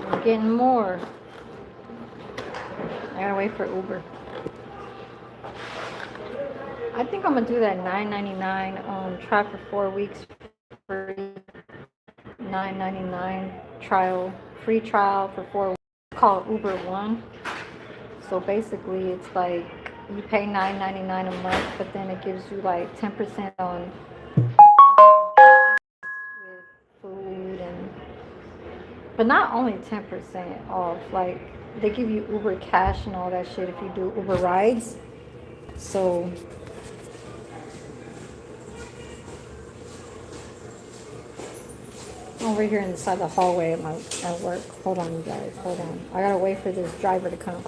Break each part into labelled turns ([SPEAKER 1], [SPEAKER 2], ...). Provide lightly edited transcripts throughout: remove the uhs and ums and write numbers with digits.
[SPEAKER 1] I'm getting more. I gotta wait for Uber. I think I'm gonna do that $9.99 try for 4 weeks free. $9.99 trial, free trial for 4 weeks. It's called Uber One. So basically, it's like you pay $9.99 a month, but then it gives you like 10% on with food and, but not only 10% off. Like they give you Uber Cash and all that shit if you do Uber rides. So over here inside the hallway at work. Hold on, you guys. Hold on. I gotta wait for this driver to come.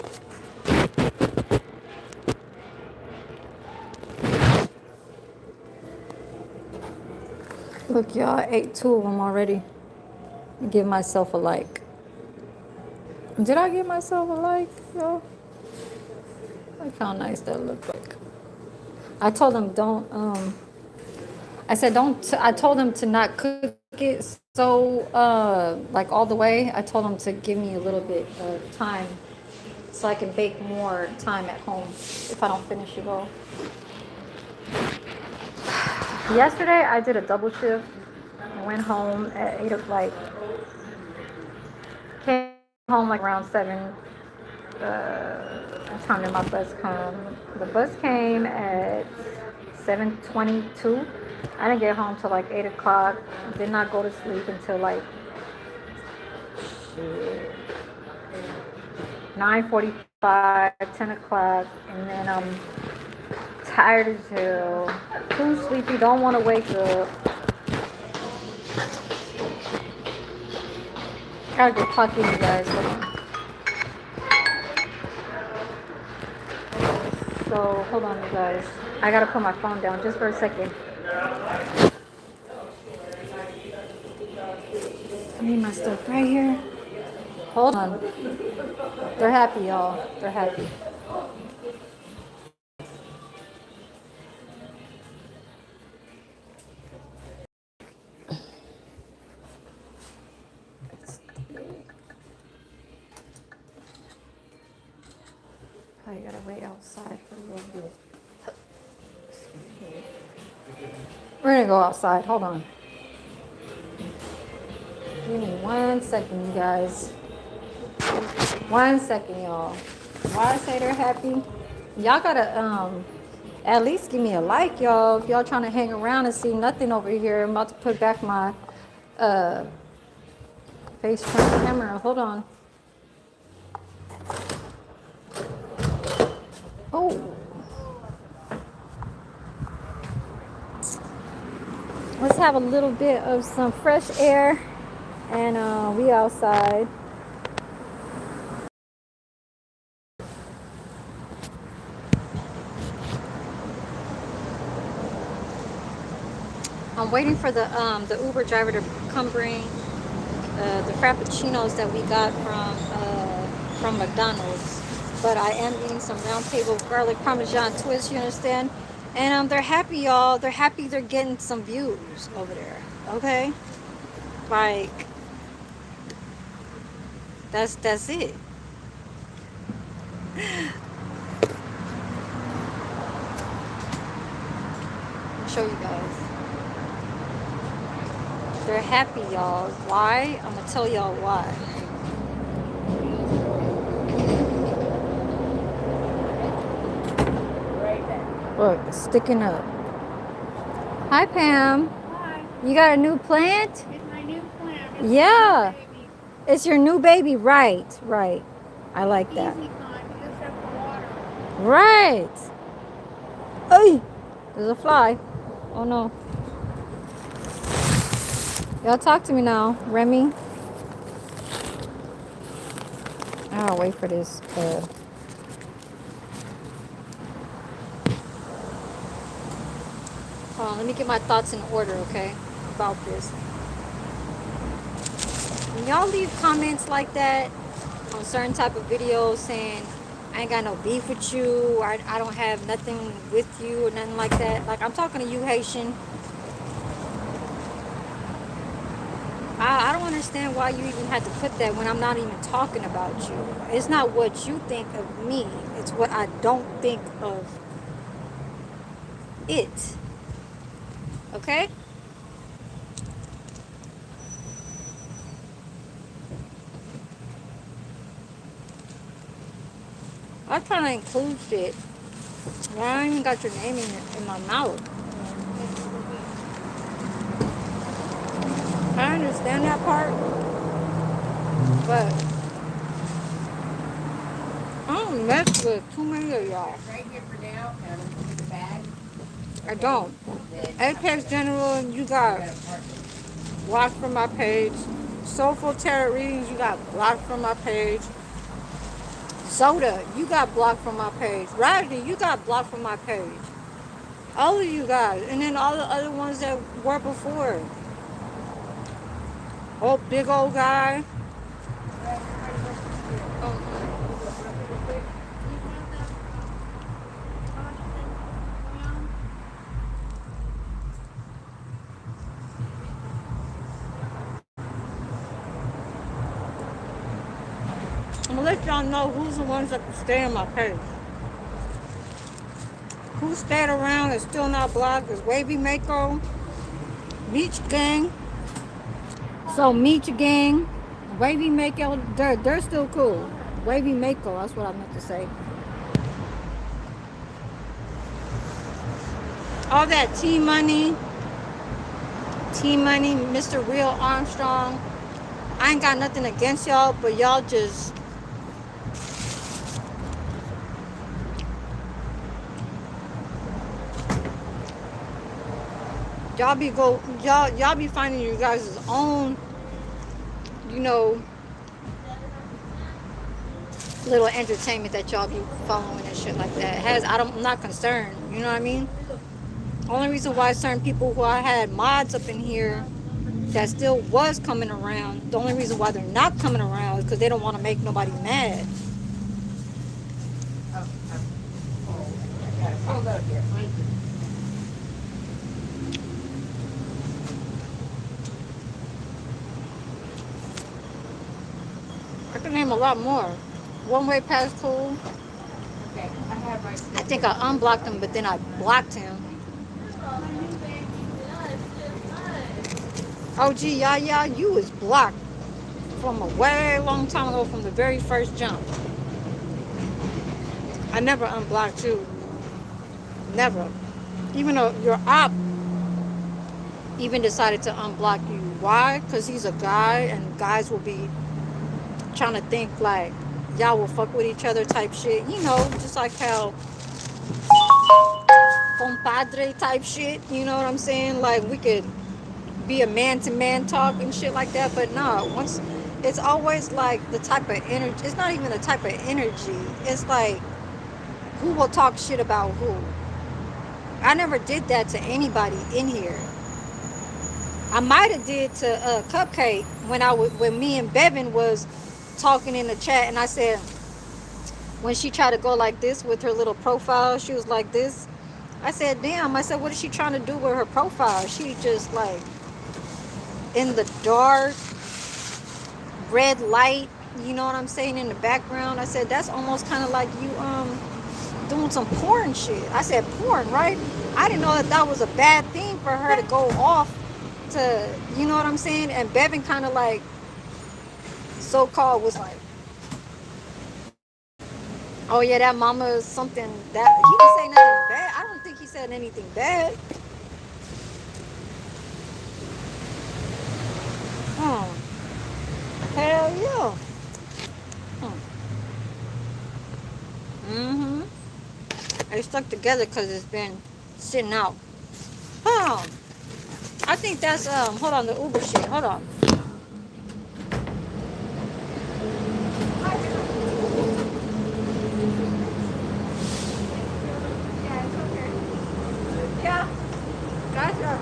[SPEAKER 1] Look, y'all, I ate 2 of them already. Give myself a like. Did I give myself a like, y'all? Look how nice that looked like. I told them don't. I said don't. I told them to not cook it so like all the way. I told them to give me a little bit of time so I can bake more time at home if I don't finish it all. Yesterday I did a double shift. I went home at 8 o'clock. Came home like around 7. What time did my bus come? The bus came at 7:22. I didn't get home till like 8 o'clock. Did not go to sleep until like 9:45, 10 o'clock, and then I'm tired as hell. Too sleepy. Don't want to wake up. Gotta go talk to you guys. Hold on. So hold on, you guys. I gotta put my phone down just for a second. I need my stuff right here. Hold on. They're happy, y'all. They're happy. I gotta wait outside for a little bit. We're gonna go outside. Hold on. Give me 1 second, you guys. 1 second, y'all. Why I say they're happy? Y'all gotta at least give me a like, y'all. If y'all trying to hang around and see nothing over here, I'm about to put back my uh face camera. Hold on. Oh. Let's have a little bit of some fresh air, and we outside. I'm waiting for the Uber driver to come bring the frappuccinos that we got from McDonald's. But I am eating some round table garlic parmesan twist. You understand? And they're happy, y'all. They're happy. They're getting some views over there. Okay, like that's it. I'll show you guys. They're happy, y'all. Why? I'm gonna tell y'all why. Look, it's sticking up. Hi, Pam.
[SPEAKER 2] Hi.
[SPEAKER 1] You got a new plant?
[SPEAKER 2] It's my new plant.
[SPEAKER 1] It's yeah. It's your new baby. Right, right. I like that.
[SPEAKER 2] Easy kind. You just have to water.
[SPEAKER 1] Right. Hey, there's a fly. Oh no. Y'all talk to me now, Remy. I'll wait for this. Hold on, let me get my thoughts in order, okay, about this. When y'all leave comments like that on certain type of videos saying, I ain't got no beef with you. I don't have nothing with you or nothing like that. Like, I'm talking to you, Haitian. I don't understand why you even had to put that when I'm not even talking about you. It's not what you think of me. It's what I don't think of it. Okay? I'm trying to include shit. I ain't even got your name in my mouth. I understand that part, but I don't mess with too many of y'all.
[SPEAKER 3] Right here for now, and I'm gonna put the bag.
[SPEAKER 1] I don't. Apex General, you got blocked from my page. Soulful Tarot Readings, you got blocked from my page. Soda, you got blocked from my page. Raggedy, you got blocked from my page. All of you guys. And then all the other ones that were before. Oh, big old guy. I'm gonna let y'all know who's the ones that can stay on my page. Who stayed around and still not blocked is Wavy Mako, Meech Gang. So Meech Gang, Wavy Mako, they're still cool. Wavy Mako, that's what I meant to say. All that T-Money, Mr. Real Armstrong. I ain't got nothing against y'all, but y'all just... Y'all be finding you guys' own, you know, little entertainment that y'all be following and shit like that. I'm not concerned, you know what I mean? Only reason why certain people who I had mods up in here that still was coming around, the only reason why they're not coming around is because they don't want to make nobody mad.
[SPEAKER 3] Hold up here.
[SPEAKER 1] I can name a lot more. One Way Past Cool.
[SPEAKER 3] Okay, I have my...
[SPEAKER 1] I think I unblocked him, but then I blocked him. OG Yaya, you was blocked from a way long time ago, from the very first jump. I never unblocked you. Never. Even though your op even decided to unblock you. Why? Because he's a guy, and guys will be trying to think like y'all will fuck with each other type shit. You know, just like how compadre type shit. You know what I'm saying? Like we could be a man-to-man talk and shit like that. But no, once it's always like the type of energy. It's not even the type of energy. It's like who will talk shit about who. I never did that to anybody in here. I might have did to Cupcake when me and Bevan was talking in the chat, and I said when she tried to go like this with her little profile, she was like this. I said, damn. I said, what is she trying to do with her profile? She just like in the dark, red light. You know what I'm saying, in the background. I said that's almost kind of like you doing some porn shit. I said porn, right? I didn't know that was a bad thing for her to go off to, you know what I'm saying? And Bevan kind of like so-called was like, oh yeah, that mama is something that he didn't say nothing bad. I don't think he said anything bad. Hell yeah. They stuck together because it's been sitting out. I think that's hold on, the Uber shit. Hold on. Yeah, it's okay. Yeah. Gotcha.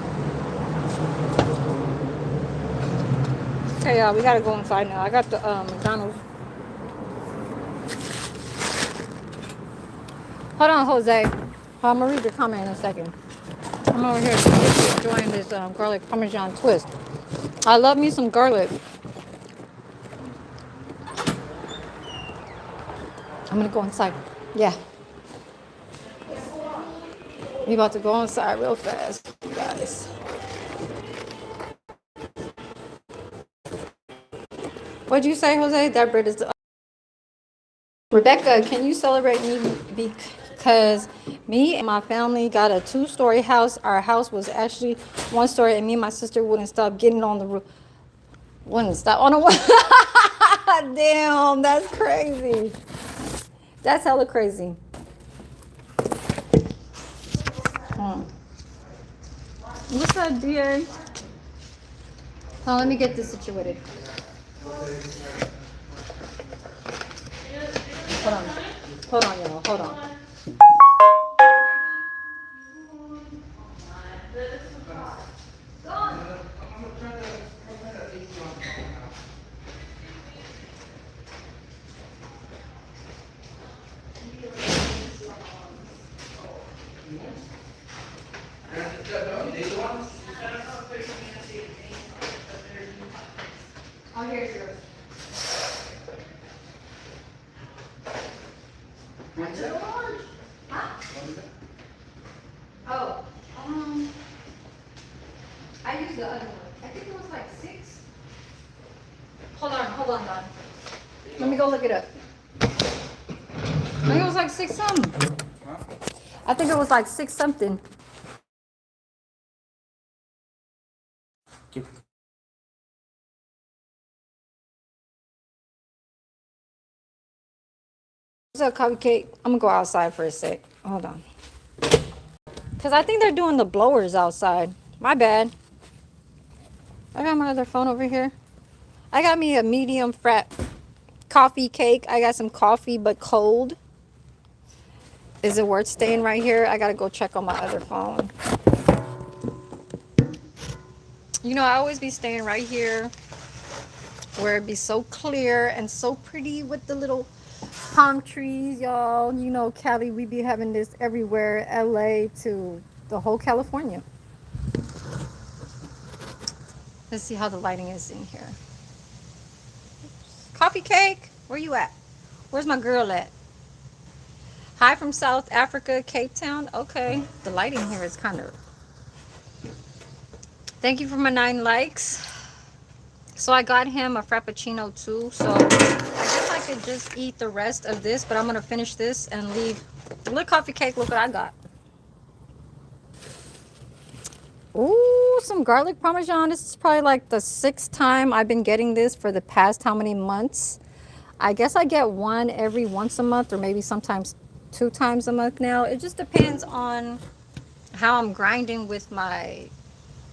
[SPEAKER 1] Okay, y'all, we gotta go inside now. I got the McDonald's. Hold on, Jose. I'm gonna read your comment in a second. I'm over here enjoying this garlic parmesan twist. I love me some garlic. I'm gonna go inside. Yeah, we about to go inside real fast, guys. What'd you say, Jose? That bread is. Rebecca, can you celebrate me because me and my family got a 2-story house. Our house was actually 1 story, and me and my sister wouldn't stop getting on the roof. Wouldn't stop on the. Damn, that's crazy. That's hella crazy. What's up, DA? Oh, let me get this situated. Hold on. Hold on, y'all. Hold on. Oh, here's yours. Huh? Oh, I used the other one. I think it was like 6. Hold on, Don. Let me go look it up. I think it was like 6 something. I think it was like 6 something. What's up, cupcake? I'm gonna go outside for a sec. Hold on. Cause I think they're doing the blowers outside. My bad. I got my other phone over here. I got me a medium fat coffee cake. I got some coffee but cold. Is it worth staying right here? I gotta go check on my other phone. You know, I always be staying right here where it be so clear and so pretty with the little palm trees, y'all. You know, Cali, we be having this everywhere. LA to the whole California. Let's see how the lighting is in here. Coffee cake, where you at? Where's my girl at? Hi from South Africa, Cape Town. Okay, the lighting here is kind of. Thank you for my 9 likes. So I got him a Frappuccino too. So I guess I could just eat the rest of this, but I'm gonna finish this and leave. Look, coffee cake, look what I got. Ooh, some garlic parmesan. This is probably like the 6th time I've been getting this for the past how many months. I guess I get one every once a month, or maybe sometimes 2 times a month now. It just depends on how I'm grinding with my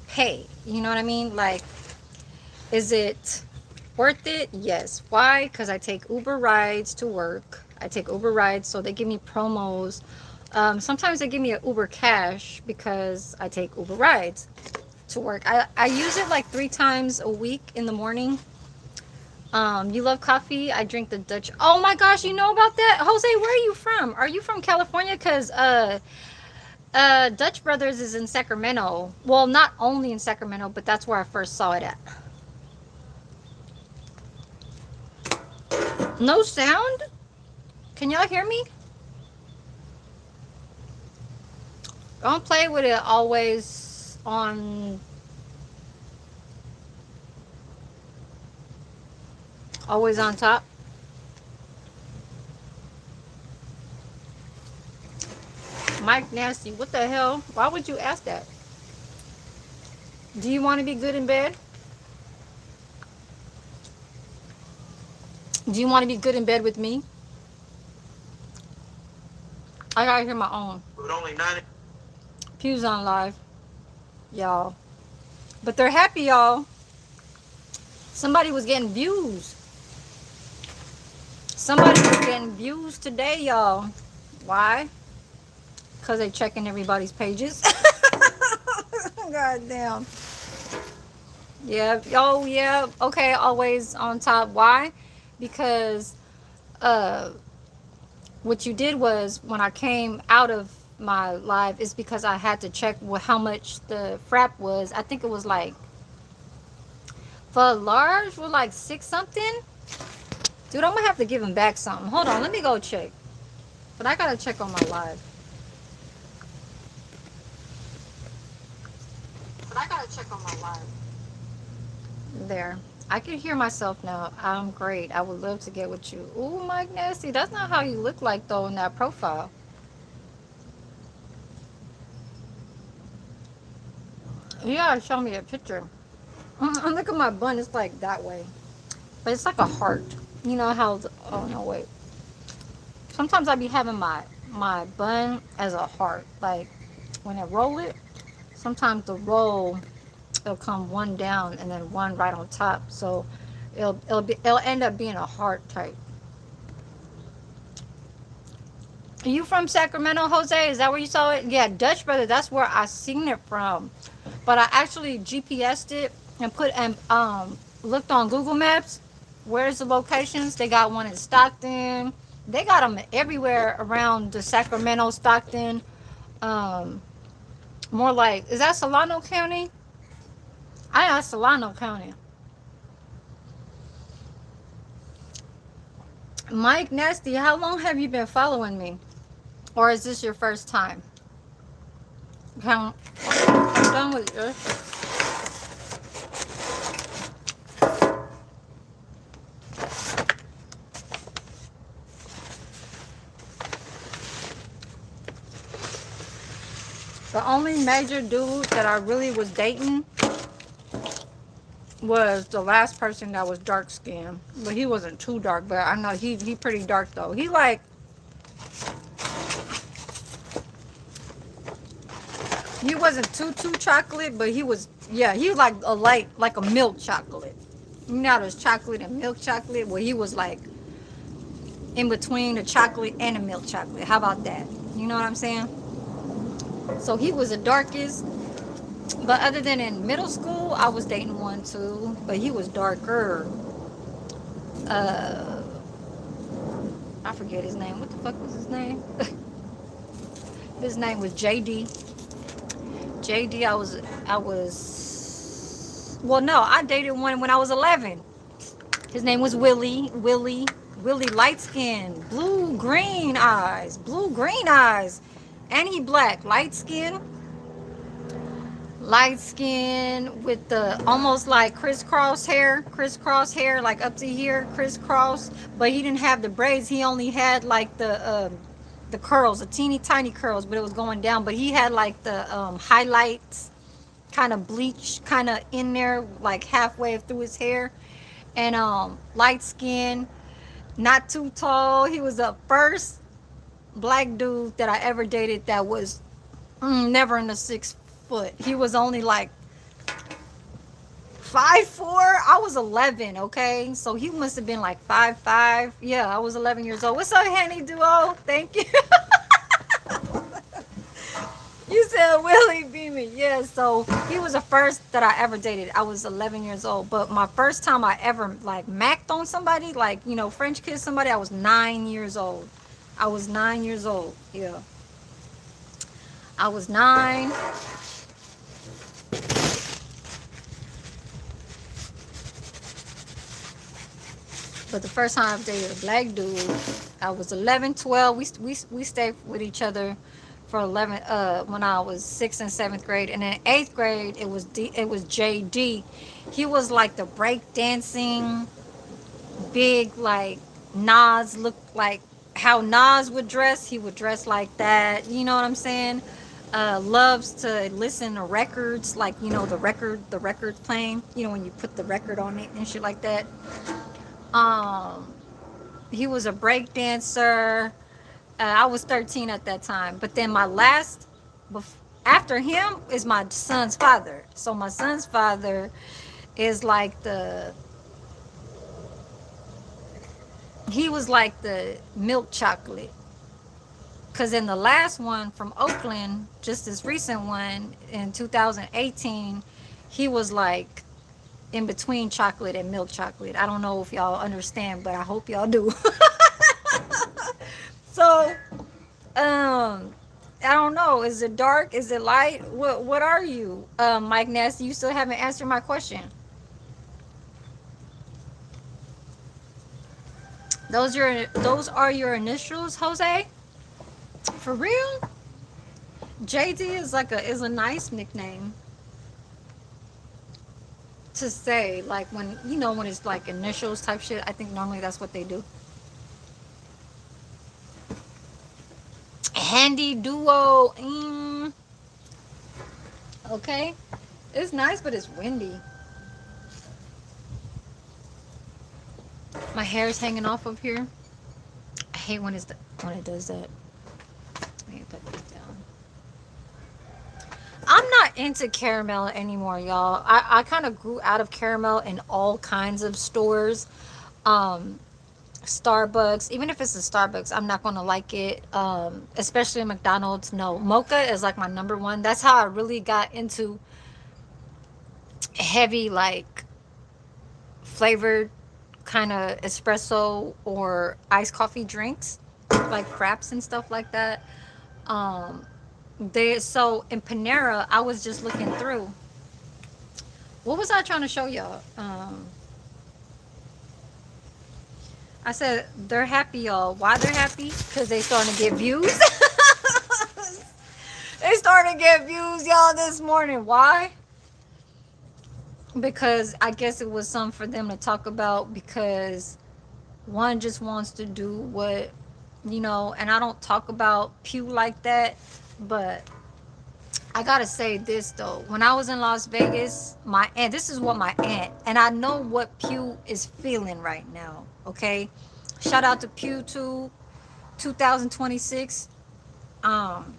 [SPEAKER 1] pay. You know what I mean? Like, is it worth it? Yes. Why? Because I take Uber rides to work. I take Uber rides, so they give me promos. Sometimes they give me an Uber Cash because I take Uber rides to work. I use it like 3 times a week in the morning. You love coffee? I drink the Dutch. Oh my gosh, you know about that? Jose, where are you from? Are you from California? Because Dutch Brothers is in Sacramento. Well, not only in Sacramento, but that's where I first saw it at. No sound? Can y'all hear me? Don't play with it always on top. Mike Nasty, what the hell? Why would you ask that? Do you want to be good in bed? Do you want to be good in bed with me? I gotta hear my own. With only 90 views on live, y'all. But they're happy, y'all. Somebody was getting views. Somebody was getting views today, y'all. Why? Because they checking everybody's pages. God damn. Yeah. Oh, yeah. Okay. Always on top. Why? Because what you did was when I came out of my live is because I had to check how much the frap was. I think it was like for a large was like 6 something. Dude, I'm gonna have to give him back something. Hold on, let me go check. But I gotta check on my live. But I gotta check on my live. There. I can hear myself now. I'm great. I would love to get with you. Ooh, Mike Nasty. That's not how you look like though in that profile. You gotta show me a picture. Look at my bun. It's like that way. But it's like a heart. You know how oh no wait. Sometimes I be having my bun as a heart. Like when I roll it, sometimes the roll it'll come one down and then one right on top. So it'll end up being a heart type. Are you from Sacramento, Jose? Is that where you saw it? Yeah, Dutch Brother. That's where I seen it from. But I actually GPSed it and put and looked on Google Maps. Where's the locations? They got one in Stockton. They got them everywhere around the Sacramento, Stockton. More like, is that Solano County? I know Solano County. Mike Nasty, how long have you been following me? Or is this your first time? I'm done with this. The only major dude that I really was dating was the last person that was dark skinned. But he wasn't too dark, but I know he pretty dark though. He like he wasn't too chocolate, but he was he was like a light like a milk chocolate. You know there's chocolate and milk chocolate? Well he was like in between the chocolate and the milk chocolate. How about that? You know what I'm saying? So he was the darkest. But other than in middle school, I was dating one too. But he was darker. I forget his name. What the fuck was his name? His name was JD. JD, I was well no, I dated one when I was 11. His name was Willie light skin, blue green eyes, and he black, light skin with the almost like crisscross hair like up to here, crisscross, but he didn't have the braids. He only had like the curls, the teeny tiny curls, but it was going down. But he had like the highlights, kind of bleach, kind of in there, like halfway through his hair, and light skin, not too tall. He was the first black dude that I ever dated that was never in the 6 foot. He was only like 5'4". I was 11, okay? So he must have been like 5'5". Yeah, I was 11 years old. What's up, Henny Duo? Thank you. You said Willie Beamy. Yeah, so he was the first that I ever dated. I was 11 years old. But my first time I ever like macked on somebody, like, you know, French kissed somebody, I was 9 years old. I was 9 years old. Yeah. I was 9. But the first time I dated a black dude, I was 11, 12. We stayed with each other for 11 when I was 6th and 7th grade, and in 8th grade it was JD. He was like the break dancing, big, like Nas, looked like how Nas would dress. He would dress like that. You know what I'm saying? Loves to listen to records, like, you know, the record playing. You know, when you put the record on it and shit like that. He was a break dancer. I was 13 at that time. But then my last, after him, is my son's father. So my son's father is like he was like the milk chocolate. Because in the last one from Oakland, just this recent one in 2018, he was like in between chocolate and milk chocolate. I don't know if y'all understand, but I hope y'all do. So, I don't know. Is it dark? Is it light? What are you? Mike Nasty, you still haven't answered my question. Those are your initials, Jose? For real? JD is a nice nickname to say, like when when it's like initials type shit. I think normally that's what they do. Handy duo. Okay, it's nice, but it's windy. My hair is hanging off of here. I hate when it does that. Let me put this down. I'm not into caramel anymore, y'all. I kind of grew out of caramel in all kinds of stores. Um, Starbucks, even if it's a Starbucks, I'm not gonna like it. Especially McDonald's. No, mocha is like my number one. That's how I really got into heavy, like flavored kind of espresso or iced coffee drinks, like fraps and stuff like that. Um, so in Panera, I was just looking through. What was I trying to show y'all? I said they're happy, y'all. Why they're happy? Because they starting to get views. They starting to get views, y'all, this morning. Why? Because I guess it was something for them to talk about, because one just wants to do what, and I don't talk about Pew like that, but I gotta say this though. When I was in Las Vegas, my aunt, this is what my aunt, and I know what Pew is feeling right now, okay? Shout out to Pew 2026. Um,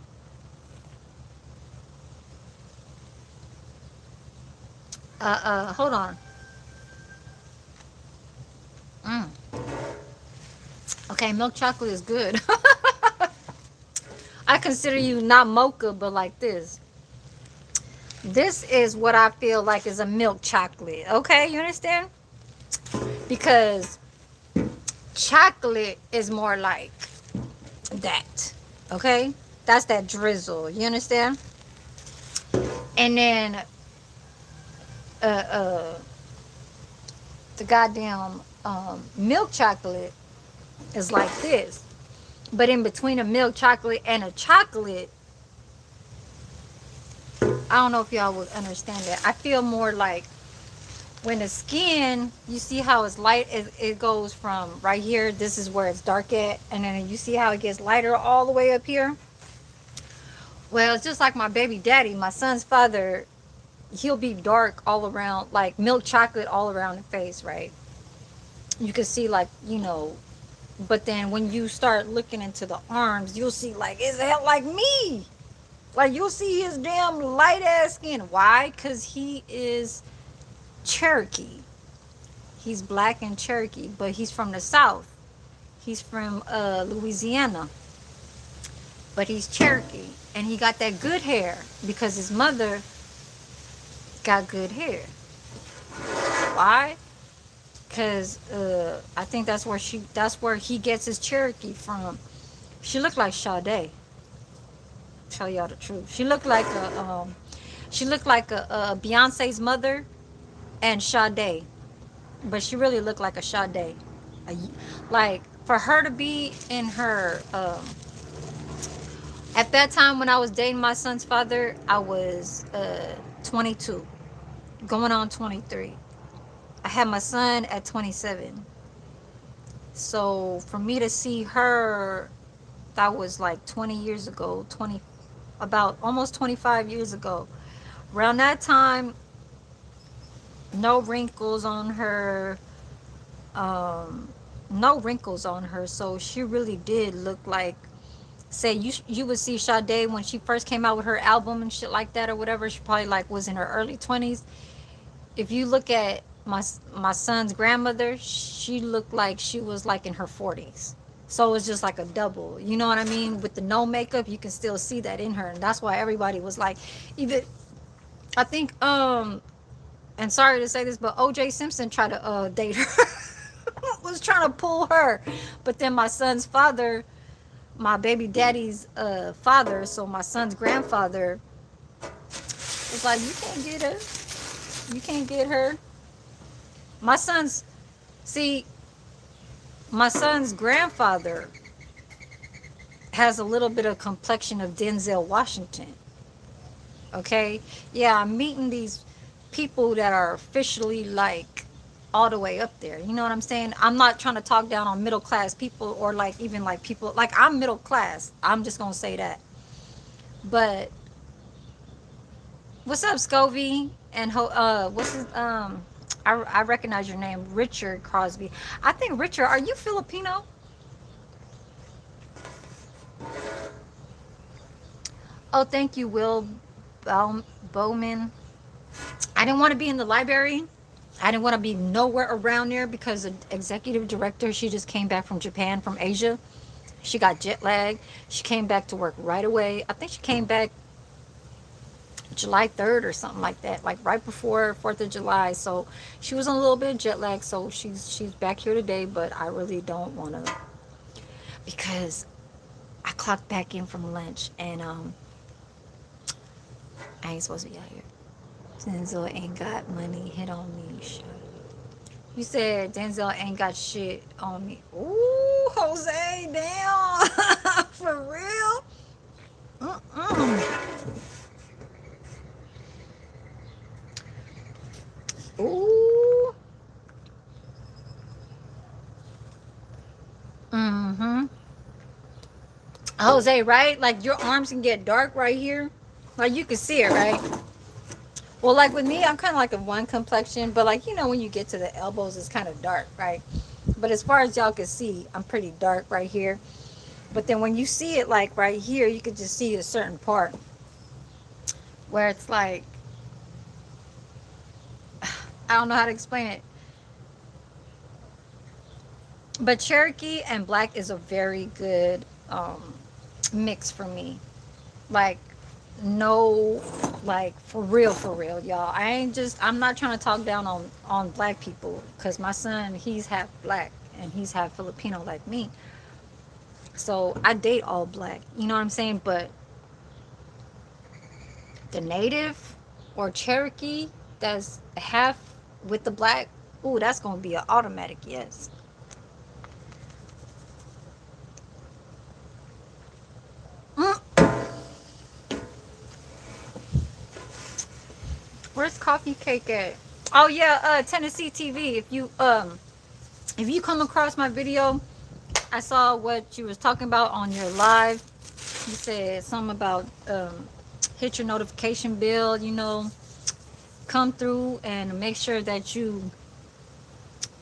[SPEAKER 1] Hold on. Mm. Okay, milk chocolate is good. I consider you not mocha, but like this. This is what I feel like is a milk chocolate. Okay, you understand? Because chocolate is more like that. Okay? That's that drizzle. You understand? And then uh uh the goddamn milk chocolate is like this. But in between a milk chocolate and a chocolate, I don't know if y'all would understand that. I feel more like when the skin, you see how it's light, it goes from right here, this is where it's dark at, and then you see how it gets lighter all the way up here. Well, it's just like my baby daddy, my son's father. He'll be dark all around, like milk chocolate all around the face, right? You can see, like, but then when you start looking into the arms, you'll see like it's hell like me. Like, you'll see his damn light ass skin. Why? Because he is Cherokee. He's black and Cherokee, but he's from the South. He's from Louisiana, but he's Cherokee, and he got that good hair because his mother got good hair. Why? Because I think that's where he gets his Cherokee from. She looked like Sade. Tell y'all the truth. She looked like a Beyonce's mother and Sade, but she really looked like a Sade. Like, for her to be in her at that time when I was dating my son's father, I was 22, going on 23. I had my son at 27. So for me to see her, that was like 20 years ago, about almost 25 years ago. Around that time, no wrinkles on her, no wrinkles on her. So she really did look like, say, you would see Sade when she first came out with her album and shit like that or whatever. She probably like was in her early 20s. If you look at my son's grandmother, she looked like she was like in her 40s. So it's just like a double, you know what I mean? With the no makeup, you can still see that in her, and that's why everybody was like, even, I think, and sorry to say this, but OJ Simpson tried to date her. Was trying to pull her, but then my son's father my baby daddy's father, so my son's grandfather, was like, you can't get her. You can't get her. My son's, see, my son's grandfather has a little bit of complexion of Denzel Washington. Okay? Yeah, I'm meeting these people that are officially like all the way up there. You know what I'm saying? I'm not trying to talk down on middle class people or like even like people like I'm middle class. I'm just gonna say that. But what's up, Scovey? And what's his I recognize your name, Richard Crosby. I think Richard, are you Filipino? Oh, thank you, Will Bowman. I didn't want to be in the library. I didn't want to be nowhere around there because the executive director, she just came back from Japan, from Asia. She got jet lag. She came back to work right away. I think she came back July 3rd or something like that, like right before 4th of July. So she was on a little bit of jet lag. So she's back here today, but I really don't want to because I clocked back in from lunch and I ain't supposed to be out here. Denzel ain't got money, hit on me. Shut. You said Denzel ain't got shit on me. Ooh, Jose, damn. For real? Ooh. Mm-hmm. Jose, right? Like your arms can get dark right here. Like you can see it, right? Well, like with me, I'm kind of like a one complexion, but like, you know, when you get to the elbows, it's kind of dark, right? But as far as y'all can see, I'm pretty dark right here. But then when you see it like right here, you can just see a certain part where it's like, I don't know how to explain it. But Cherokee and black is a very good mix for me. Like, no, like for real, y'all. I'm not trying to talk down on black people because my son, he's half black and he's half Filipino like me. So I date all black, you know what I'm saying? But the native or Cherokee that's half with the black, ooh, that's gonna be an automatic yes. Mm. Where's coffee cake at? Oh yeah, Tennessee TV. If you come across my video, I saw what you was talking about on your live. You said something about hit your notification bell, you know, come through and make sure that you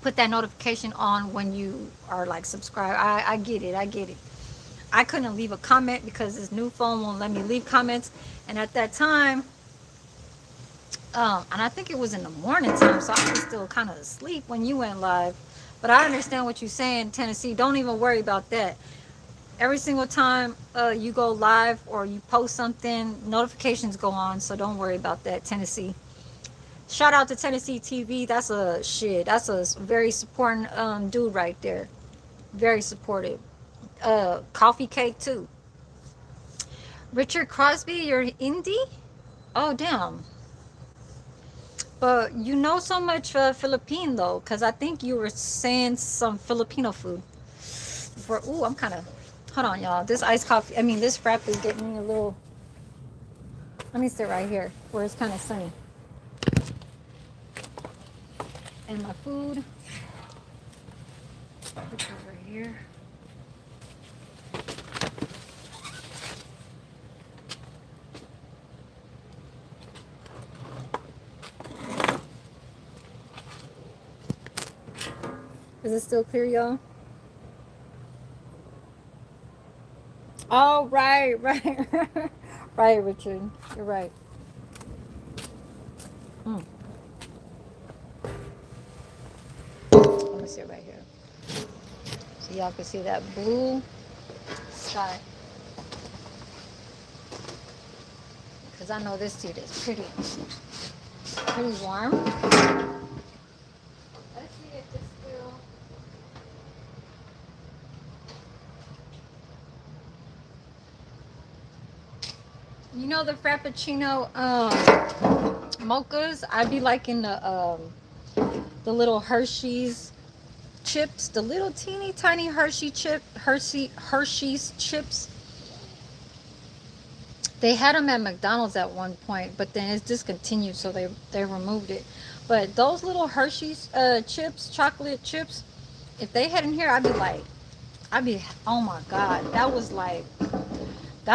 [SPEAKER 1] put that notification on when you are like subscribed. I get it. I get it. I couldn't leave a comment because this new phone won't let me leave comments. And at that time, and I think it was in the morning time, so I was still kind of asleep when you went live. But I understand what you're saying, Tennessee. Don't even worry about that. Every single time you go live or you post something, notifications go on. So don't worry about that, Tennessee. Shout out to Tennessee TV. That's a shit. That's a very supporting dude right there. Very supportive. Coffee cake too. Richard Crosby, you're indie? Oh damn. But you know so much Philippine though, because I think you were saying some Filipino food. Ooh, I'm kind of. Hold on, y'all. This iced coffee. I mean, this frap is getting me a little. Let me sit right here where it's kind of sunny. And my food. It's over here. Is it still clear, y'all? Oh, right. Right, Richard. You're right. Mm. Let me sit right here. So y'all can see that blue sky. Because I know this seat is pretty warm. Let's see if this still. You know the Frappuccino mochas? I'd be liking the little Hershey's chips, the little teeny tiny Hershey's chips. They had them at McDonald's at one point, but then it's discontinued, so they removed it. But those little Hershey's chips, chocolate chips, if they had in here, I'd be, oh my God, that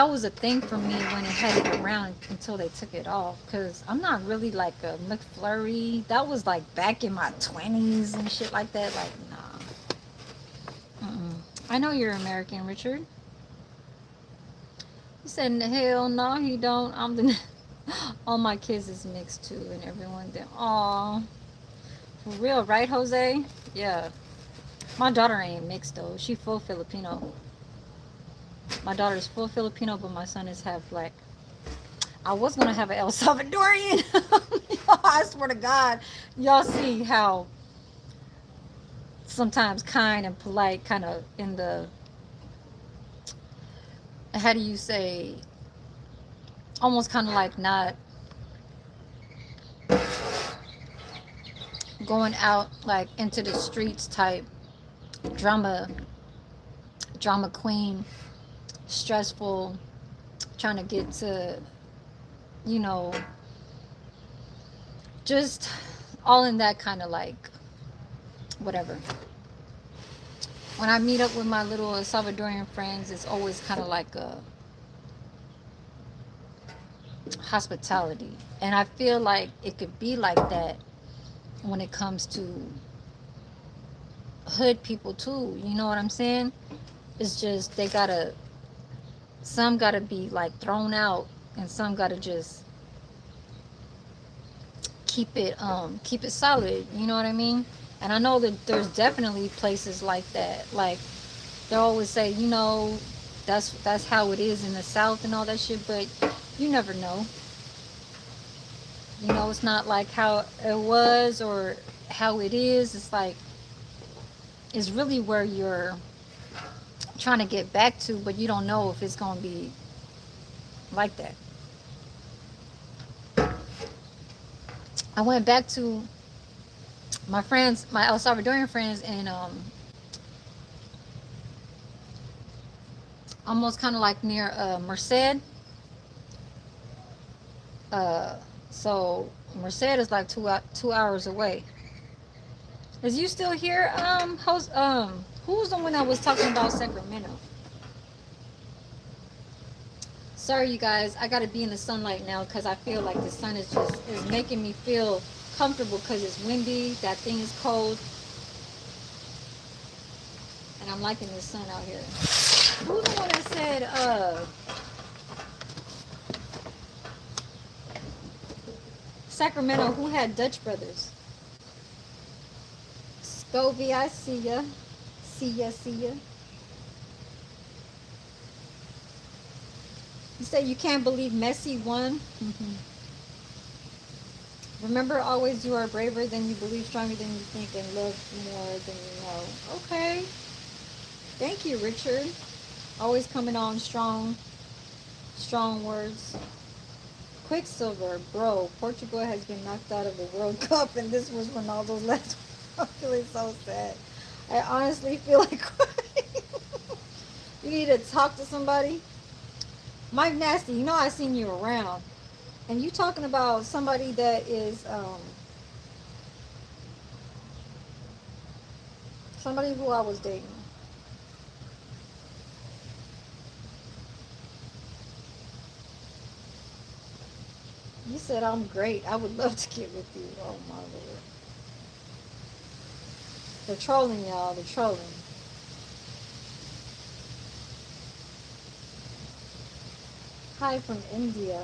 [SPEAKER 1] was a thing for me when it had it around until they took it off. Cause I'm not really like a McFlurry. That was like back in my 20s and shit like that. Like, nah. I know you're American, Richard. He said, hell no, he don't. I'm the. All my kids is mixed too, and everyone there. Aw, for real, right, Jose? Yeah. My daughter ain't mixed though. She full Filipino. My daughter's full Filipino, but my son is half black. I was gonna have an El Salvadorian. I swear to God, y'all see how sometimes kind and polite, kind of in the, how do you say, almost kind of like not going out like into the streets type drama queen, stressful, trying to get to, you know, just all in that kind of like whatever. When I meet up with my little Salvadorian friends, it's always kind of like a hospitality, and I feel like it could be like that when it comes to hood people too. You know what I'm saying? It's just some gotta be like thrown out, and some gotta just keep it solid. You know what I mean? And I know that there's definitely places like that. Like they always say, you know, that's how it is in the South and all that shit. But you never know. You know, it's not like how it was or how it is. It's like it's really where you're trying to get back to, but you don't know if it's gonna be like that. I went back to my friends, my El Salvadorian friends, and almost kind of like near Merced. So Merced is like 2 hours away. Is you still here? Who's the one that was talking about Sacramento? Sorry, you guys. I gotta be in the sunlight now because I feel like the sun is making me feel comfortable because it's windy. That thing is cold, and I'm liking the sun out here. Who's the one that said Sacramento? Who had Dutch brothers? Scovie, I see ya. See ya, see ya. You say you can't believe Messi won? Remember, always you are braver than you believe, stronger than you think, and love more than you know. Okay. Thank you, Richard. Always coming on strong words. Quicksilver, bro. Portugal has been knocked out of the World Cup, and this was Ronaldo's last. I'm feeling so sad. I honestly feel like crying. You need to talk to somebody. Mike Nasty, you know I seen you around, and you talking about somebody that is somebody who I was dating. You said I'm great. I would love to get with you. Oh my lord. They're trolling, y'all. They're trolling. Hi from India.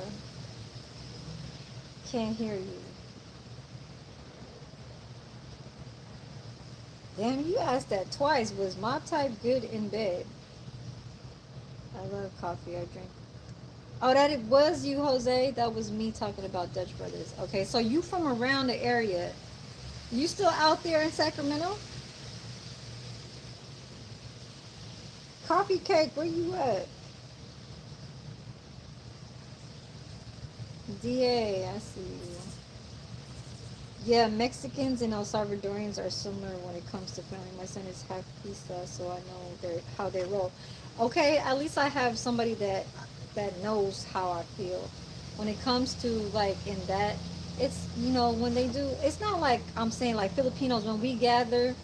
[SPEAKER 1] Can't hear you. Damn, you asked that twice. Was my type good in bed? I love coffee. I drink. Oh, that it was you, Jose? That was me talking about Dutch Brothers. Okay, so you from around the area. You still out there in Sacramento? Coffee Cake, where you at? DA, I see you. Yeah, Mexicans and El Salvadorians are similar when it comes to family. My son is half pizza, so I know how they roll. Okay, at least I have somebody that knows how I feel. When it comes to like in that, it's when they do. It's not like I'm saying like Filipinos when we gather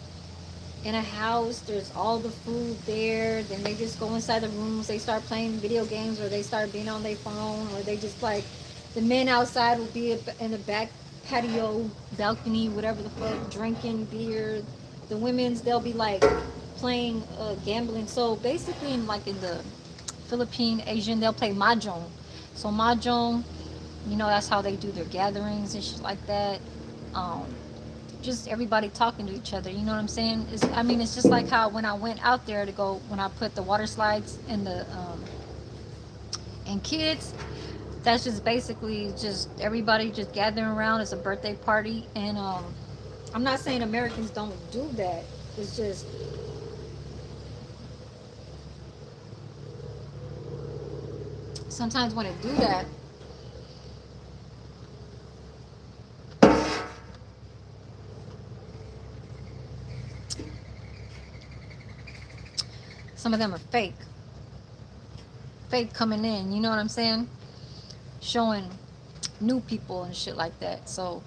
[SPEAKER 1] in a house, there's all the food there. Then they just go inside the rooms. They start playing video games, or they start being on their phone, or they just like the men outside will be in the back patio, balcony, whatever the fuck, drinking beer. The women's they'll be like playing gambling. So basically, in the Philippine Asian, they'll play mahjong. So mahjong, that's how they do their gatherings and shit like that. Um, just everybody talking to each other. You know what I'm saying? It's just like how when I went out there to go when I put the water slides in the and kids. That's just basically just everybody just gathering around. It's a birthday party, and I'm not saying Americans don't do that. It's just sometimes when they do that, some of them are fake coming in. You know what I'm saying? Showing new people and shit like that. So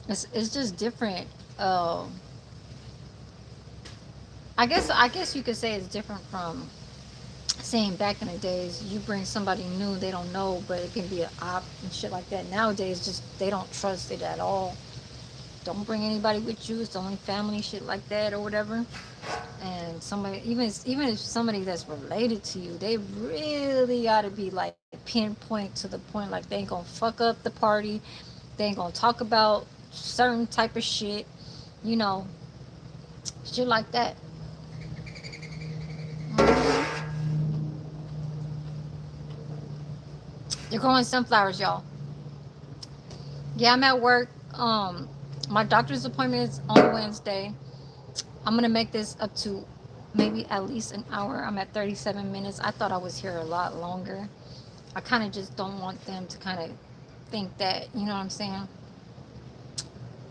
[SPEAKER 1] it's just different. I guess you could say it's different from saying back in the days you bring somebody new they don't know, but it can be an op and shit like that. Nowadays, just they don't trust it at all. Don't bring anybody with you. It's only family shit like that or whatever. And somebody, even if somebody that's related to you, they really gotta be like pinpoint to the point. Like they ain't gonna fuck up the party. They ain't gonna talk about certain type of shit. You know, shit like that. Mhm. They're growing sunflowers, y'all. Yeah, I'm at work. My doctor's appointment is on Wednesday. I'm gonna make this up to maybe at least an hour. I'm at 37 minutes. I thought I was here a lot longer. I kind of just don't want them to kind of think that, you know what I'm saying?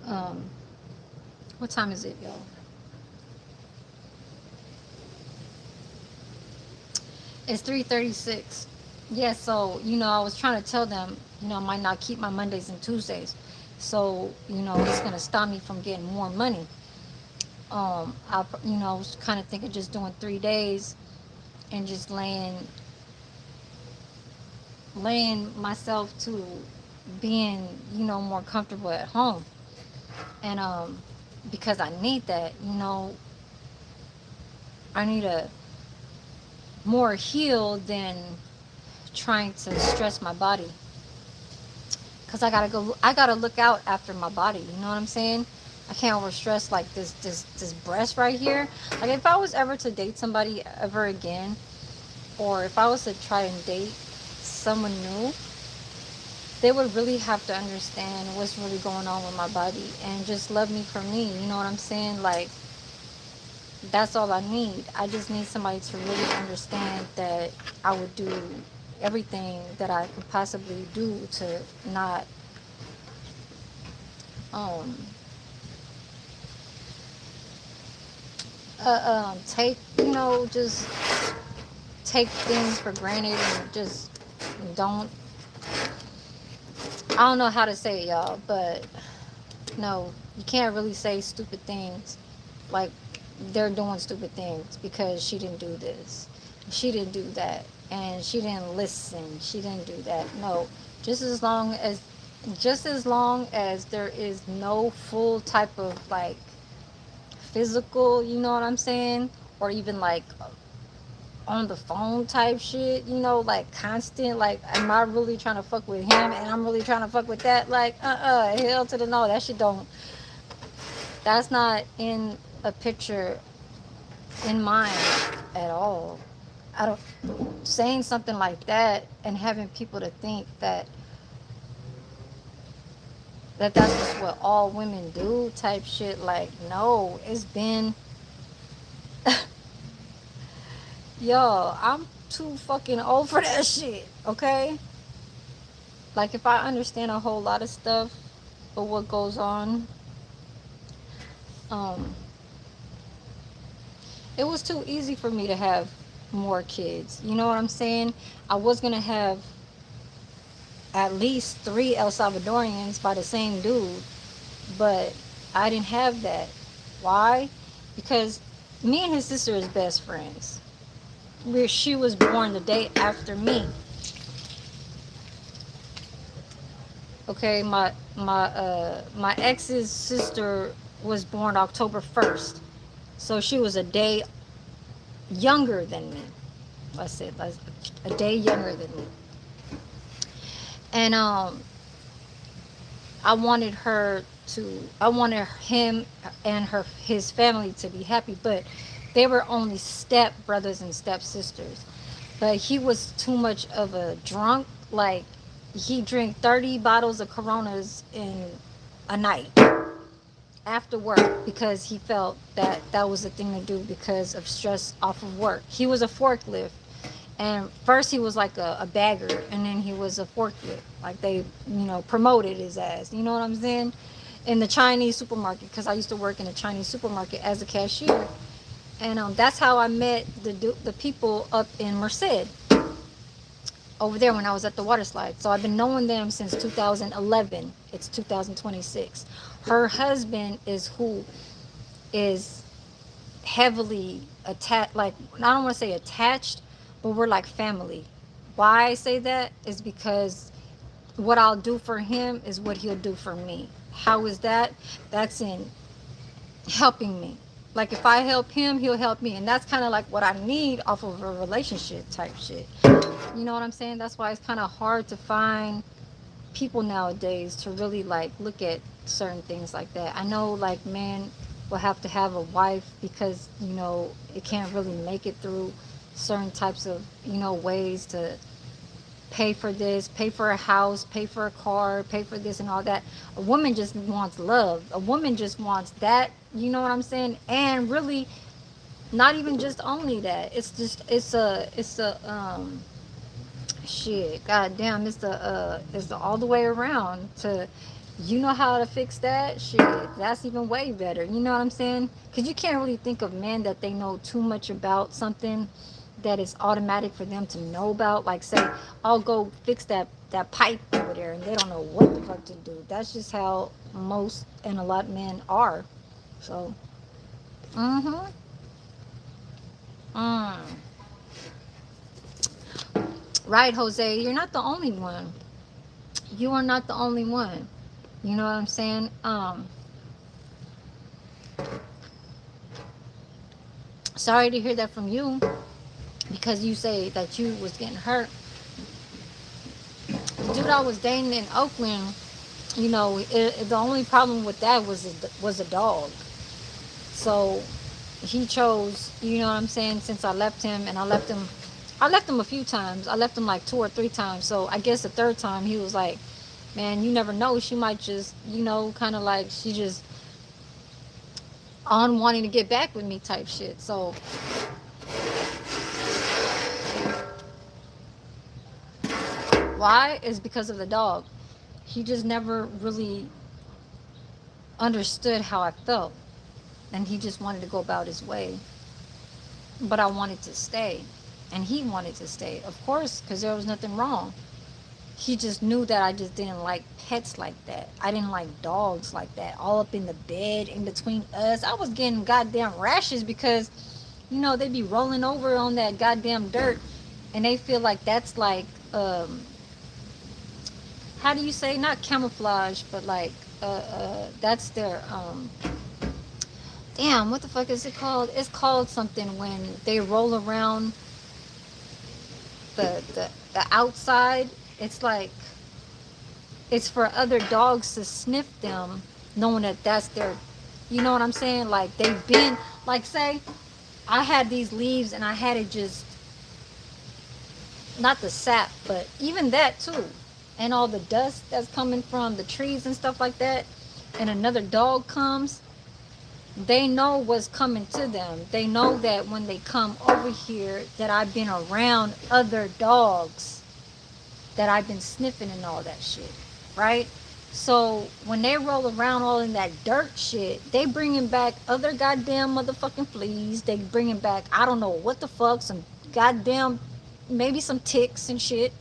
[SPEAKER 1] Um, what time is it, y'all? It's 3:36. Yeah, so I was trying to tell them, I might not keep my Mondays and Tuesdays. So, it's gonna stop me from getting more money. I was kind of thinking just doing 3 days and just laying myself to being, more comfortable at home. And because I need that, I need a more healed than trying to stress my body. Cause I gotta look out after my body. You know what I'm saying? I can't overstress like this breast right here. Like if I was ever to date somebody ever again, or if I was to try and date someone new, they would really have to understand what's really going on with my body and just love me for me. You know what I'm saying? Like that's all I need. I just need somebody to really understand that I would do everything that I could possibly do to not um take just take things for granted and just don't I don't know how to say it, y'all, but no, you can't really say stupid things like they're doing stupid things because she didn't do this, she didn't do that, and she didn't listen, she didn't do that. No, just as long as there is no full type of like physical, you know what I'm saying, or even like on the phone type shit, like constant, like am I really trying to fuck with him and I'm really trying to fuck with that, like hell to the no, that shit don't, that's not in a picture in mind at all. I don't saying something like that and having people to think that's just what all women do type shit, like no, it's been yo, I'm too fucking old for that shit, okay? Like if I understand a whole lot of stuff of what goes on, um, it was too easy for me to have more kids. You know what I'm saying? I was gonna have at least 3 El Salvadorians by the same dude, but I didn't have that. Why? Because me and his sister is best friends. Where she was born the day after me. Okay, my ex's sister was born October 1st, so she was a day younger than me. Let's a day younger than me. And I wanted him and his family to be happy, but they were only step brothers and step sisters. But he was too much of a drunk. Like he drank 30 bottles of Coronas in a night after work because he felt that that was the thing to do because of stress off of work. He was a forklift, and first he was like a bagger, and then he was a forklift. Like they, promoted his ass. You know what I'm saying? In the Chinese supermarket, because I used to work in a Chinese supermarket as a cashier, and that's how I met the people up in Merced over there when I was at the water slide. So I've been knowing them since 2011. It's 2026. Her husband is who is heavily attached. Like I don't want to say attached, but we're like family. Why I say that is because what I'll do for him is what he'll do for me. How is that? That's in helping me. Like if I help him, he'll help me, and that's kind of like what I need off of a relationship type shit. You know what I'm saying? That's why it's kind of hard to find people nowadays to really like look at certain things like that. I know like men will have to have a wife because it can't really make it through certain types of ways to pay for this, pay for a house, pay for a car, pay for this and all that. A woman just wants love. A woman just wants that, you know what I'm saying? And really not even just only that. It's a shit, goddamn, it's the all the way around to how to fix that shit. That's even way better. You know what I'm saying? Because you can't really think of men that they know too much about something that is automatic for them to know about. Like say, I'll go fix that pipe over there, and they don't know what the fuck to do. That's just how most and a lot of men are. So, mm-hmm. Mm. Right, Jose, you're not the only one. You are not the only one. You know what I'm saying? Sorry to hear that from you, because you say that you was getting hurt. The dude I was dating in Oakland, the only problem with that was a dog. So he chose, you know what I'm saying, since I left him, and I left him a few times. I left him like 2 or 3 times. So I guess the third time he was like, man, you never know. She might just, kind of like she just on wanting to get back with me type shit. So why? Is because of the dog. He just never really understood how I felt. And he just wanted to go about his way. But I wanted to stay. And he wanted to stay, of course, because there was nothing wrong. He just knew that I just didn't like pets like that. I didn't like dogs like that, all up in the bed in between us. I was getting goddamn rashes because they be rolling over on that goddamn dirt, and they feel like that's like how do you say, not camouflage, but like that's their damn, what the fuck is it called? It's called something when they roll around the outside. It's like it's for other dogs to sniff them, knowing that that's their, you know what I'm saying? Like they've been, like say I had these leaves and I had it just, not the sap, but even that too, and all the dust that's coming from the trees and stuff like that, and another dog comes, they know what's coming to them. They know that when they come over here that I've been around other dogs. that I've been sniffing and all that shit, right? So when they roll around all in that dirt shit, they bringing back other goddamn motherfucking fleas. They bringing back, I don't know what the fuck, some goddamn, maybe some ticks and shit.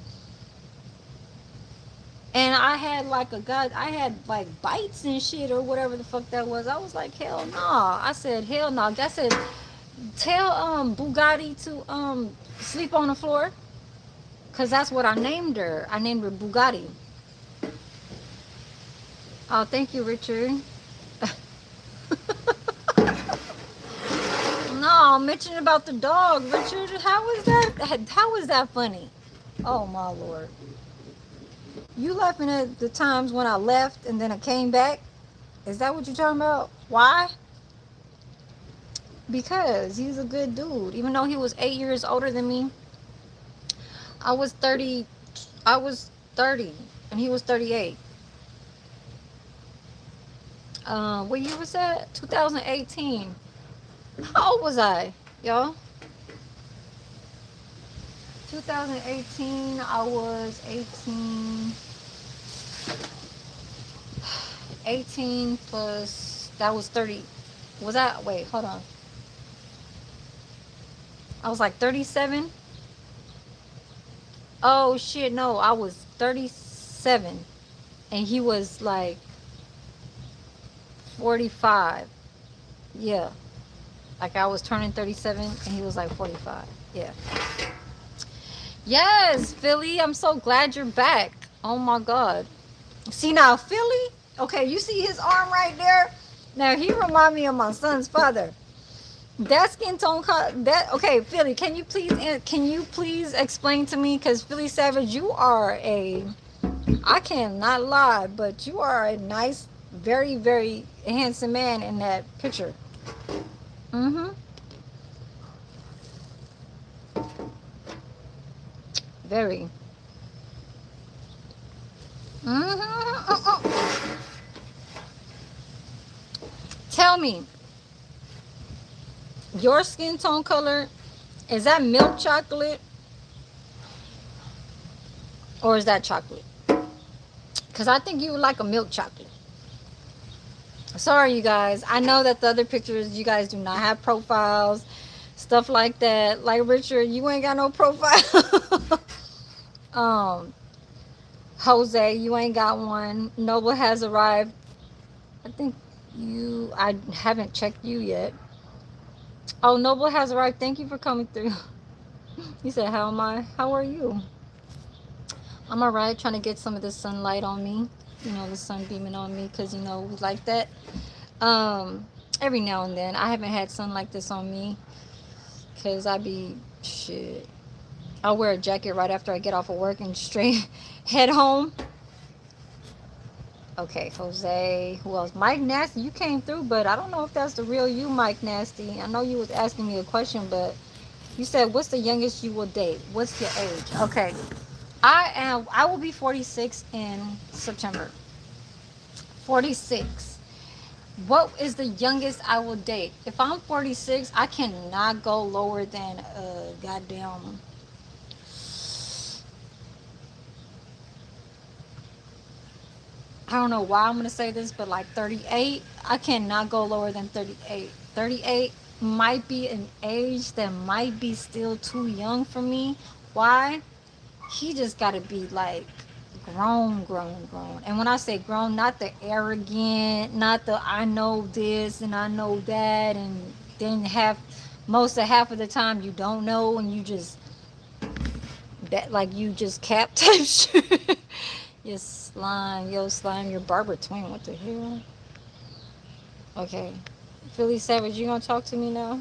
[SPEAKER 1] And I had like I had like bites and shit or whatever the fuck that was. I was like, hell no. I said, hell no. I said, tell Bugatti to sleep on the floor. Cause that's what I named her. I named her Bugatti. Oh, thank you, Richard. No, I'm mentioning about the dog, Richard. How was that? How was that funny? Oh my lord. You laughing at the times when I left and then I came back? Is that what you're talking about? Why? Because he's a good dude. Even though he was 8 years older than me, I was 30. I was 30, and he was 38. What year was that? 2018. How old was I, y'all? 2018. I was 18. 18 plus, that was 30. Was that, wait, hold on. I was like 37. Oh shit, no, I was 37 and he was like 45. Yeah. Like I was turning 37 and he was like 45. Yeah. Yes, Philly, I'm so glad you're back. Oh my god. See now, Philly, okay, you see his arm right there? Now he remind me of my son's father. That skin tone, that okay, Philly, can you please explain to me? Because Philly Savage, you are I cannot lie, but you are a nice, very, very handsome man in that picture. Mm-hmm. Very. Mm-hmm. Tell me, your skin tone color, is that milk chocolate or is that chocolate? Because I think you would like a milk chocolate. Sorry, you guys. I know that the other pictures, you guys do not have profiles, stuff like that. Like Richard, you ain't got no profile. Jose, you ain't got one. Noble has arrived. I think I haven't checked you yet. Oh, Noble has arrived. Thank you for coming through. He said, how am I? How are you? I'm alright, trying to get some of the sunlight on me. You know, the sun beaming on me, because, you know, we like that. Every now and then. I haven't had sun like this on me, because I be, shit. I'll wear a jacket right after I get off of work and straight head home. Okay, Jose. Who else? Mike Nasty, you came through, but I don't know if that's the real you, Mike Nasty. I know you was asking me a question, but you said, what's the youngest you will date? What's your age? Okay. I will be 46 in September. 46. What is the youngest I will date? If I'm 46, I cannot go lower than goddamn. I don't know why I'm going to say this, but like 38. I cannot go lower than 38. 38 might be an age that might be still too young for me. Why? He just got to be like grown. And when I say grown, not the arrogant, not the I know this and I know that, and then half of the time you don't know and you just that like you just cap type shit. Your slime, your barber twin. What the hell? Okay, Philly Savage, you gonna talk to me now?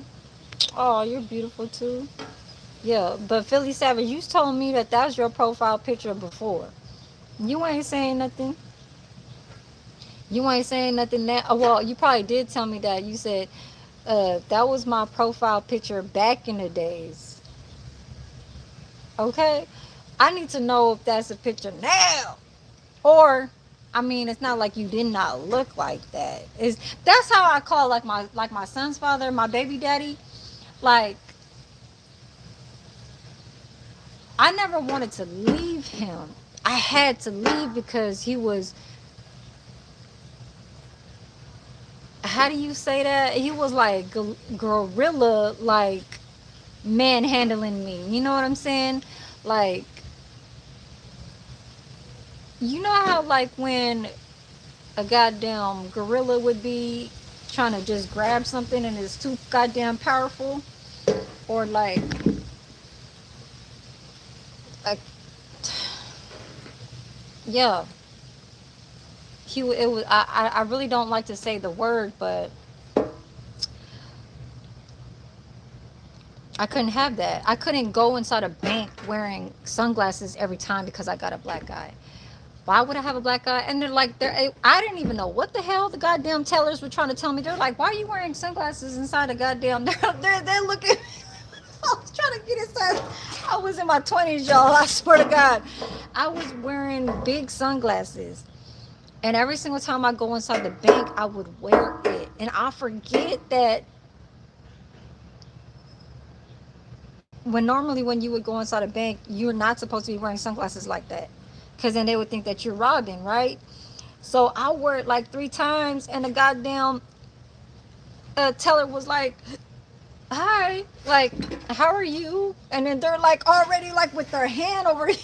[SPEAKER 1] Oh, you're beautiful too. Yeah, but Philly Savage, you told me that was your profile picture before. You ain't saying nothing. You ain't saying nothing now. Oh, well, you probably did tell me that. You said that was my profile picture back in the days. Okay, I need to know if that's a picture now. Or, I mean, it's not like you did not look like that. That's how I call like my son's father, my baby daddy. Like, I never wanted to leave him. I had to leave because he was, how do you say that? He was like gorilla, like manhandling me. You know what I'm saying? Like, you know how like when a goddamn gorilla would be trying to just grab something and it's too goddamn powerful, or like yeah, it was. I really don't like to say the word, but I couldn't have that. I couldn't go inside a bank wearing sunglasses every time because I got a black eye. Why would I have a black eye? And they're like, I didn't even know what the hell the goddamn tellers were trying to tell me. They're like, why are you wearing sunglasses inside a goddamn? They're looking. I was trying to get inside. I was in my 20s, y'all. I swear to God, I was wearing big sunglasses. And every single time I go inside the bank, I would wear it. And I forget that when you would go inside a bank, you're not supposed to be wearing sunglasses like that. Because then they would think that you're robbing, right? So I wore it like 3 times, and the goddamn teller was like, hi, like, how are you? And then they're like already like with their hand over here.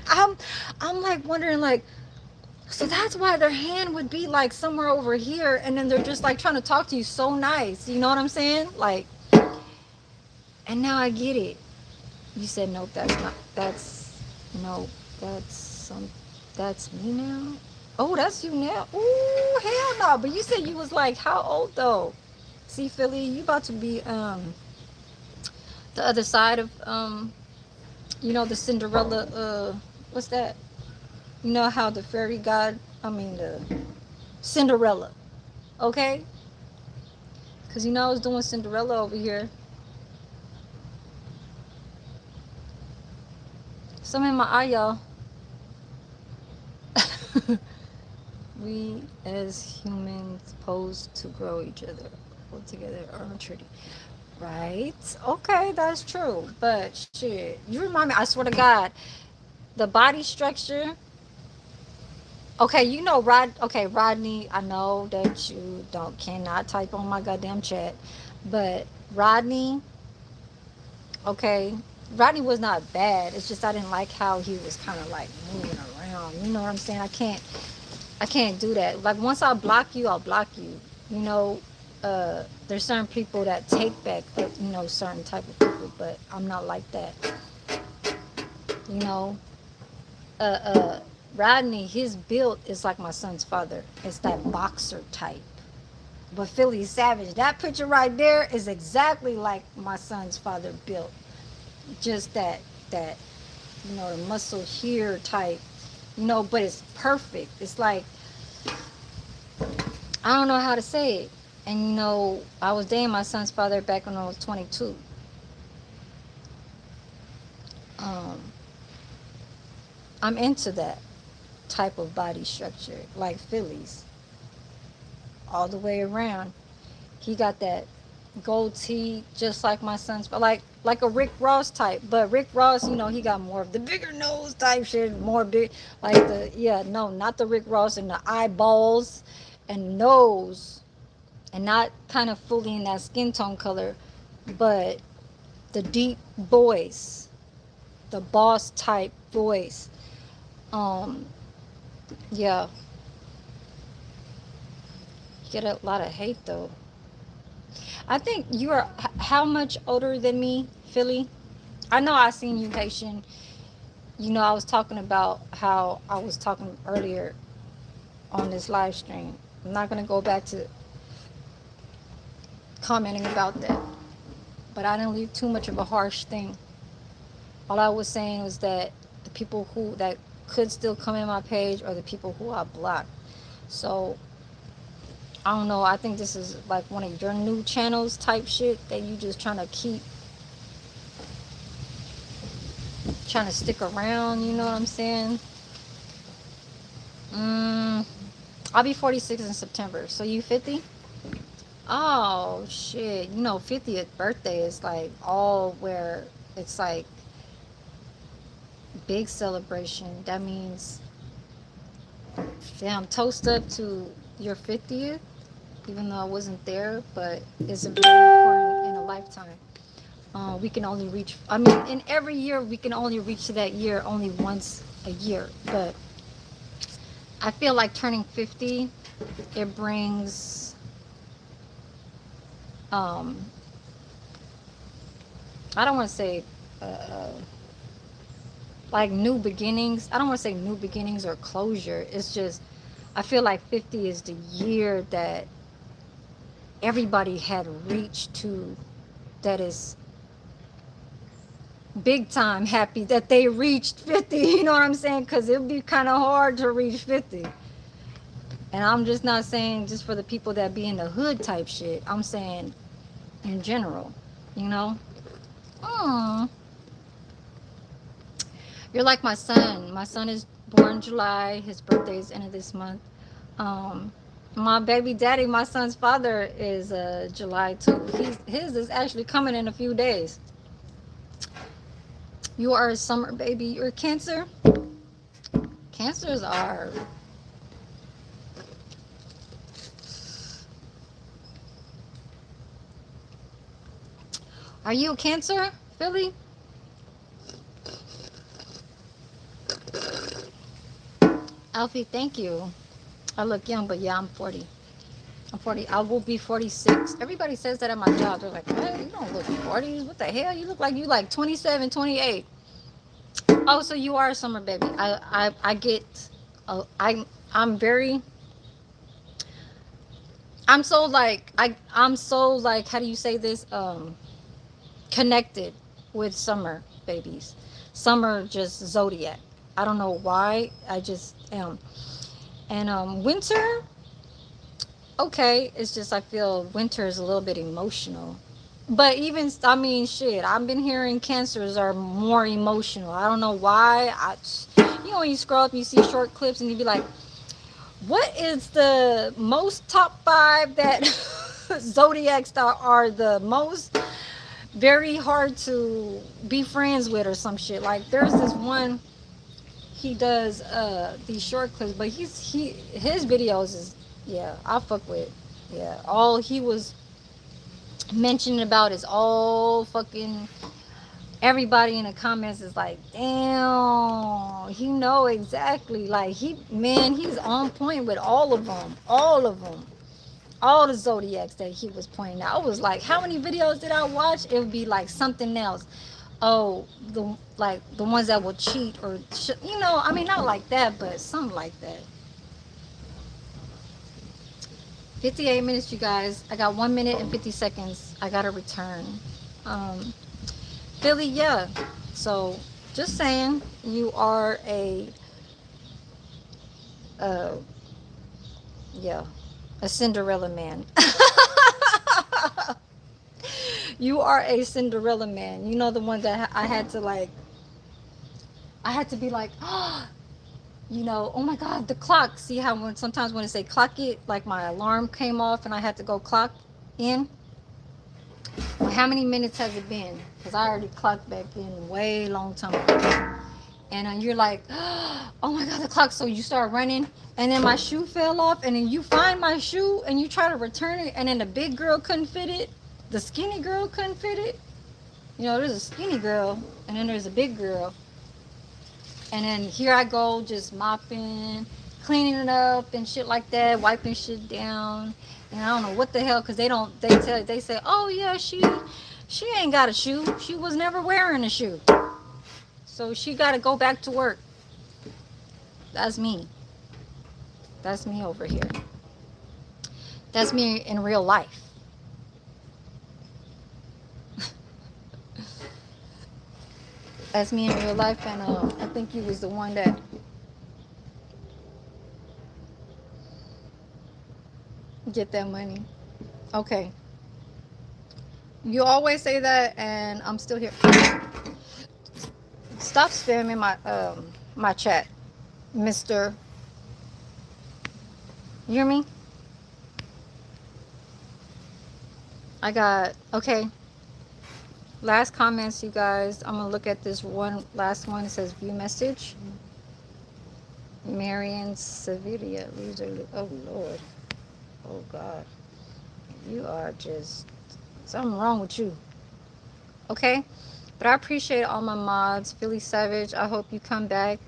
[SPEAKER 1] I'm, I'm like wondering like, so that's why their hand would be like somewhere over here, and then they're just like trying to talk to you so nice. You know what I'm saying? Like, and now I get it. You said nope. That's not. That's no. That's some. That's me now. Oh, that's you now. Ooh, hell no. But you said you was like how old though? See, Philly, you about to be the other side of the Cinderella what's that? You know how the fairy god, I mean the Cinderella, okay? Because I was doing Cinderella over here. Some in my eye, y'all. We as humans supposed to grow each other together or maturity. Right? Okay, that's true. But shit, you remind me, I swear to God, the body structure. Okay, Rodney, I know that you cannot type on my goddamn chat, but Rodney, okay, Rodney was not bad. It's just I didn't like how he was kind of like moving around. You know what I'm saying? I can't do that. Like once I block you, I'll block you. You know, there's certain people that take back, certain type of people, but I'm not like that. You know, uh, uh, Rodney, his build is like my son's father. It's that boxer type. But Philly Savage, that picture right there is exactly like my son's father built. Just that the muscle here type, but it's perfect. It's like, I don't know how to say it. And I was dating my son's father back when I was 22. I'm into that type of body structure, like Philly's, all the way around. He got that goatee, just like my son's, like a Rick Ross type. But Rick Ross, he got more of the bigger nose type shit, more big, like not the Rick Ross and the eyeballs and nose, and not kind of fully in that skin tone color, but the deep voice, the boss type voice. Yeah, you get a lot of hate though. I think you are how much older than me, Philly? I know I seen you Haitian. I was talking about how I was talking earlier on this live stream. I'm not gonna go back to commenting about that, but I didn't leave too much of a harsh thing. All I was saying was that the people that could still come in my page are the people who I blocked. So I don't know. I think this is like one of your new channels type shit that you just trying to stick around. You know what I'm saying? I'll be 46 in September. So you 50? Oh shit. 50th birthday is like all where it's like big celebration. That means, damn, toast up to your 50th, even though I wasn't there, but it's very important in a lifetime. We can only reach, I mean, in every year, we can only reach that year only once a year. But I feel like turning 50, it brings, um, I don't want to say, like new beginnings. I don't want to say new beginnings or closure. It's just, I feel like 50 is the year that everybody had reached to, that is big time happy that they reached 50. You know what I'm saying? Because it would be kind of hard to reach 50. And I'm just not saying just for the people that be in the hood type shit. I'm saying in general, you know? Mm. You're like my son. My son is born July. His birthday is end of this month. Um, my baby daddy, my son's father, is July too. His is actually coming in a few days. You are a summer baby. You're a Cancer. Cancers are, are you a Cancer, Philly? Alfie, thank you. I look young, but yeah, I'm 40. I'm 40. I will be 46. Everybody says that at my job. They're like, hey, you don't look 40. What the hell? You look like you like 27, 28. Oh, so you are a summer baby. I get, I'm very, I'm so like, I'm so like, how do you say this? Connected with summer babies. Summer just zodiac. I don't know why. I just am. And winter, okay, it's just I feel winter is a little bit emotional. But even, I mean, shit, I've been hearing cancers are more emotional. I don't know why. You know, when you scroll up, you see short clips, and you be like, what is the most top 5 that zodiacs that are the most very hard to be friends with or some shit? Like, there's this one, he does these short clips, but his videos is, yeah, I fuck with. Yeah, all he was mentioning about is all fucking, everybody in the comments is like, damn, he know exactly, like, he's on point with all of them, all the zodiacs that he was pointing out. I was like, how many videos did I watch? It would be like something else. Oh, the ones that will cheat or you know, I mean, not like that, but something like that. 58 minutes, you guys. I got 1 minute and 50 seconds. I gotta return. Philly, yeah. So just saying, you are uh yeah, a Cinderella man. You are a Cinderella man. You know, the one that I had to like, I had to be like, oh, you know, oh my God, the clock. See how sometimes when it say clock it, like my alarm came off and I had to go clock in. Well, how many minutes has it been? Because I already clocked back in way long time ago. And you're like, oh my God, the clock. So you start running, and then my shoe fell off, and then you find my shoe and you try to return it, and then the big girl couldn't fit it. The skinny girl couldn't fit it. You know, there's a skinny girl, and then there's a big girl. And then here I go, just mopping, cleaning it up and shit like that, wiping shit down. And I don't know what the hell, because they say, oh yeah, she ain't got a shoe. She was never wearing a shoe. So she got to go back to work. That's me. That's me over here. That's me in real life. That's me in real life, and I think you was the one that get that money. Okay. You always say that, and I'm still here. Stop spamming my chat, Mr. You hear me? I got, okay. Last comments, you guys. I'm gonna look at this one last one. It says view message. Marion Sevilla. Oh Lord. Oh God. You are just something wrong with you. Okay? But I appreciate all my mods. Philly Savage, I hope you come back.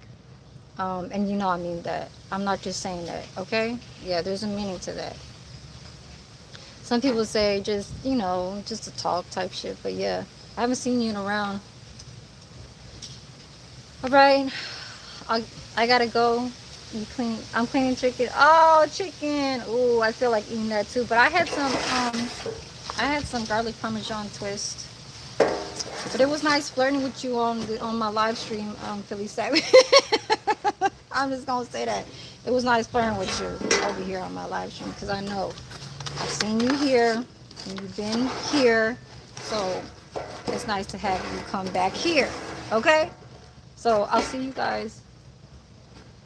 [SPEAKER 1] And you know I mean that. I'm not just saying that, okay? Yeah, there's a meaning to that. Some people say just, you know, just to talk type shit. But yeah, I haven't seen you in around. All right. I gotta go. You clean. I'm cleaning chicken. Oh, chicken. Ooh, I feel like eating that too. But I had some garlic parmesan twist. But it was nice flirting with you on my live stream, Philly Savage. I'm just gonna say that it was nice flirting with you over here on my live stream because I know I've seen you here and you've been here, so it's nice to have you come back here. Okay, so I'll see you guys.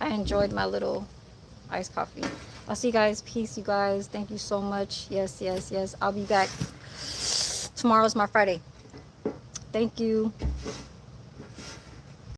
[SPEAKER 1] I enjoyed my little iced coffee. I'll see you guys. Peace, you guys. Thank you so much. Yes, yes, yes. I'll be back. Tomorrow's my Friday. Thank you.